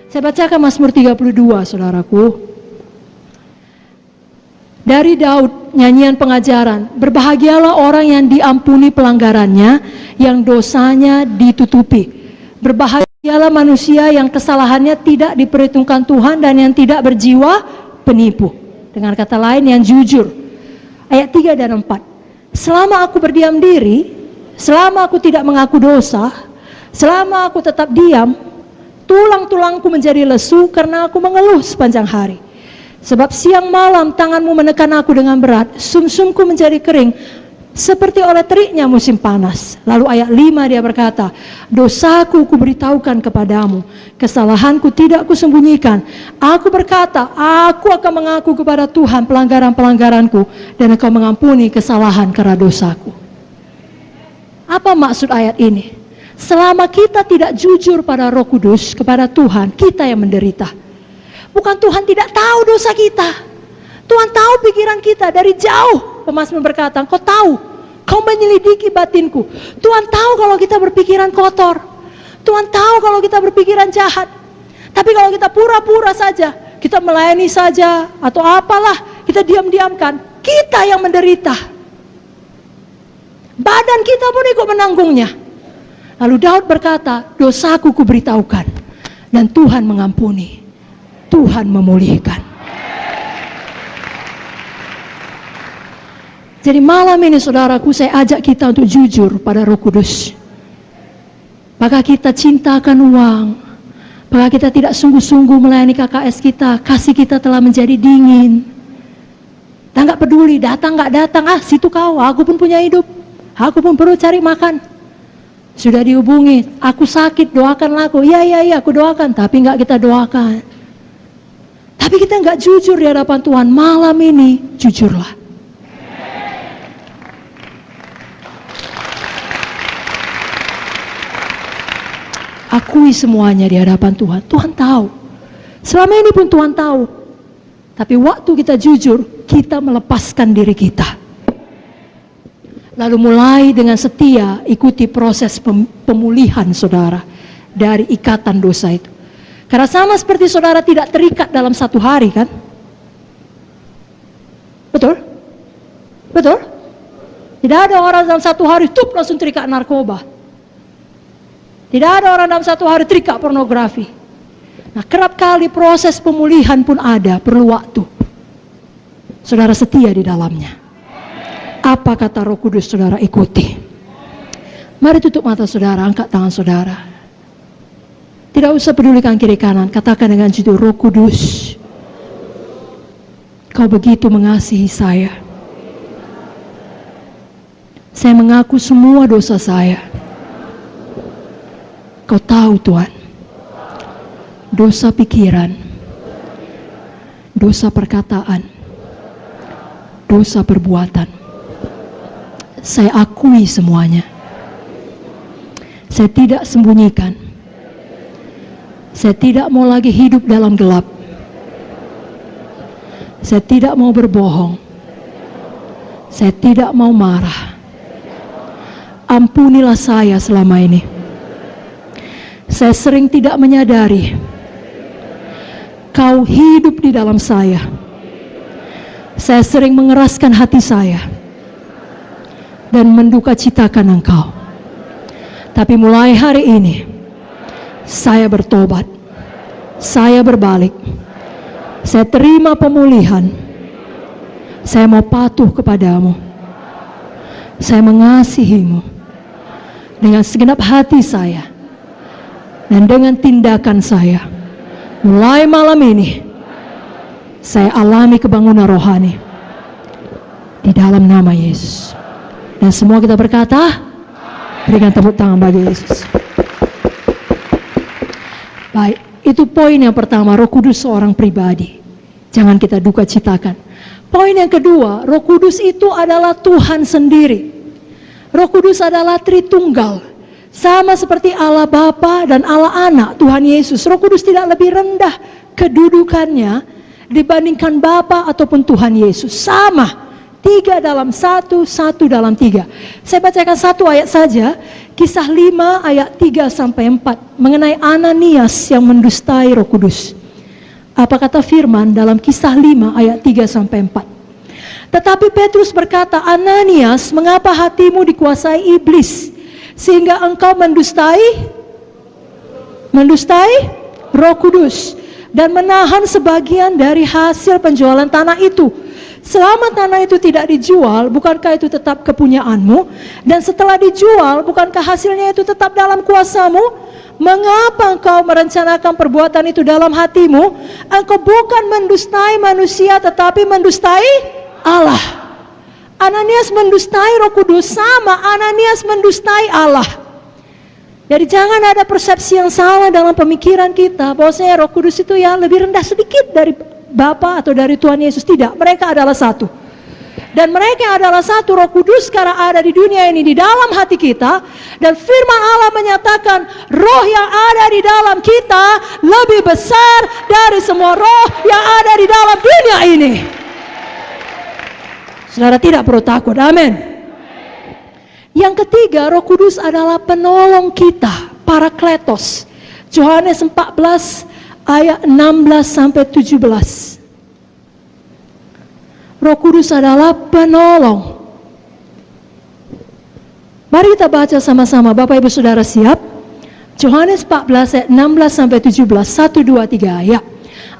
Saya bacakan Mazmur 32, saudaraku. Dari Daud, nyanyian pengajaran. Berbahagialah orang yang diampuni pelanggarannya, yang dosanya ditutupi. Berbahagialah manusia yang kesalahannya tidak diperhitungkan Tuhan dan yang tidak berjiwa penipu. Dengan kata lain, yang jujur. Ayat 3 dan 4. Selama aku berdiam diri, selama aku tidak mengaku dosa, selama aku tetap diam, tulang-tulangku menjadi lesu karena aku mengeluh sepanjang hari. Sebab siang malam tanganmu menekan aku dengan berat, sumsumku menjadi kering seperti oleh teriknya musim panas. Lalu ayat 5 dia berkata, dosaku kuberitahukan kepadamu, kesalahanku tidak kusembunyikan. Aku berkata, aku akan mengaku kepada Tuhan pelanggaran-pelanggaranku, dan Engkau mengampuni kesalahan karena dosaku. Apa maksud ayat ini? Selama kita tidak jujur pada Roh Kudus, kepada Tuhan, kita yang menderita. Bukan Tuhan tidak tahu dosa kita. Tuhan tahu pikiran kita dari jauh. Pemazmur berkata, Engkau tahu, Kau menyelidiki batinku. Tuhan tahu kalau kita berpikiran kotor. Tuhan tahu kalau kita berpikiran jahat. Tapi kalau kita pura-pura saja, kita melayani saja, atau apalah, kita diam-diamkan, kita yang menderita. Badan kita pun ikut menanggungnya. Lalu Daud berkata, dosaku kuberitahukan, dan Tuhan mengampuni. Tuhan memulihkan. Jadi malam ini saudaraku, saya ajak kita untuk jujur pada Roh Kudus. Apakah kita cintakan uang? Apakah kita tidak sungguh-sungguh melayani KKS kita? Kasih kita telah menjadi dingin. Kita nggak peduli, datang nggak datang, situ kau, aku pun punya hidup. Aku pun perlu cari makan. Sudah dihubungi, aku sakit, doakanlah aku. Iya, aku doakan, tapi nggak kita doakan. Tapi kita nggak jujur di hadapan Tuhan. Malam ini jujurlah. Akui semuanya di hadapan Tuhan. Tuhan tahu. Selama ini pun Tuhan tahu. Tapi waktu kita jujur, kita melepaskan diri kita. Lalu mulai dengan setia ikuti proses pemulihan saudara dari ikatan dosa itu. Karena sama seperti saudara tidak terikat dalam satu hari, kan? Betul? Betul? Tidak ada orang dalam satu hari langsung terikat narkoba. Tidak ada orang dalam satu hari terikat pornografi. Nah, kerap kali proses pemulihan pun ada, perlu waktu. Saudara setia di dalamnya. Apa kata Roh Kudus, saudara ikuti. Mari tutup mata saudara, angkat tangan saudara. Tidak usah pedulikan kiri kanan, katakan dengan jujur, Roh Kudus, Kau begitu mengasihi saya. Saya mengaku semua dosa saya. Kau tahu Tuhan, dosa pikiran, dosa perkataan, dosa perbuatan. Saya akui semuanya. Saya tidak sembunyikan. Saya tidak mau lagi hidup dalam gelap. Saya tidak mau berbohong. Saya tidak mau marah. Ampunilah saya selama ini. Saya sering tidak menyadari Kau hidup di dalam saya. Saya sering mengeraskan hati saya dan menduka citakan Engkau. Tapi mulai hari ini saya bertobat, saya berbalik, saya terima pemulihan, saya mau patuh kepadamu, saya mengasihimu dengan segenap hati saya dan dengan tindakan saya. Mulai malam ini saya alami kebangunan rohani di dalam nama Yesus. Dan semua kita berkata, berikan tepuk tangan bagi Yesus. Baik, itu poin yang pertama, Roh Kudus seorang pribadi. Jangan kita duka citakan. Poin yang kedua, Roh Kudus itu adalah Tuhan sendiri. Roh Kudus adalah Tritunggal. Sama seperti Allah Bapa dan Allah Anak, Tuhan Yesus. Roh Kudus tidak lebih rendah kedudukannya dibandingkan Bapa ataupun Tuhan Yesus. Sama, 3 dalam 1, 1 dalam 3. Saya bacakan satu ayat saja. Kisah 5 ayat 3-4 mengenai Ananias yang mendustai Roh Kudus. Apa kata firman dalam Kisah 5 ayat 3-4? Tetapi Petrus berkata, Ananias, mengapa hatimu dikuasai iblis sehingga engkau mendustai Roh Kudus dan menahan sebagian dari hasil penjualan tanah itu? Selama tanah itu tidak dijual, bukankah itu tetap kepunyaanmu? Dan setelah dijual, bukankah hasilnya itu tetap dalam kuasamu? Mengapa engkau merencanakan perbuatan itu dalam hatimu? Engkau bukan mendustai manusia, tetapi mendustai Allah. Ananias mendustai Roh Kudus sama Ananias mendustai Allah. Jadi jangan ada persepsi yang salah dalam pemikiran kita bahwasanya Roh Kudus itu ya lebih rendah sedikit dari Bapa atau dari Tuhan Yesus. Tidak, mereka adalah satu. Dan mereka adalah satu. Roh Kudus sekarang ada di dunia ini, di dalam hati kita. Dan firman Allah menyatakan roh yang ada di dalam kita lebih besar dari semua roh yang ada di dalam dunia ini. Saudara tidak perlu takut, amin. Yang ketiga, Roh Kudus adalah penolong kita, Parakletos. Yohanes 14 ayat 16-17. Roh Kudus adalah penolong. Mari kita baca sama-sama, Bapak Ibu Saudara siap? Yohanes 14 ayat 16-17, 1, 2, 3 ya.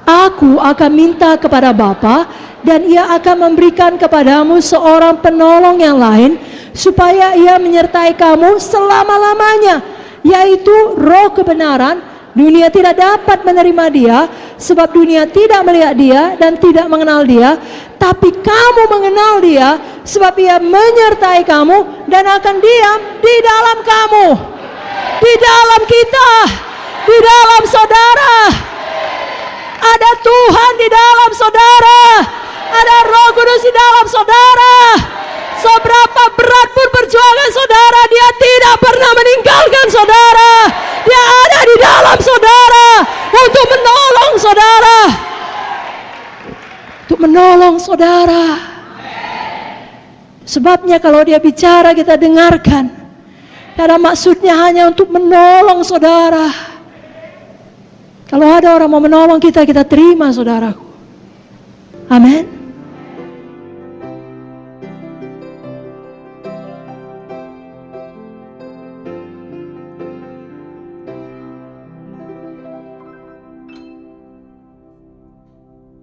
Aku akan minta kepada Bapa dan Ia akan memberikan kepadamu seorang penolong yang lain supaya Ia menyertai kamu selama-lamanya, yaitu Roh kebenaran. Dunia tidak dapat menerima Dia sebab dunia tidak melihat Dia dan tidak mengenal Dia, tapi kamu mengenal Dia sebab Ia menyertai kamu dan akan diam di dalam kamu, di dalam kita, di dalam saudara. Ada Tuhan di dalam saudara, ada Roh Kudus di dalam saudara. Seberapa berat pun perjuangan saudara, Dia tidak pernah meninggalkan saudara. Dia ada di dalam saudara untuk menolong saudara. Untuk menolong saudara. Sebabnya kalau Dia bicara kita dengarkan. Karena maksudnya hanya untuk menolong saudara. Kalau ada orang mau menolong kita, kita terima saudaraku. Amin.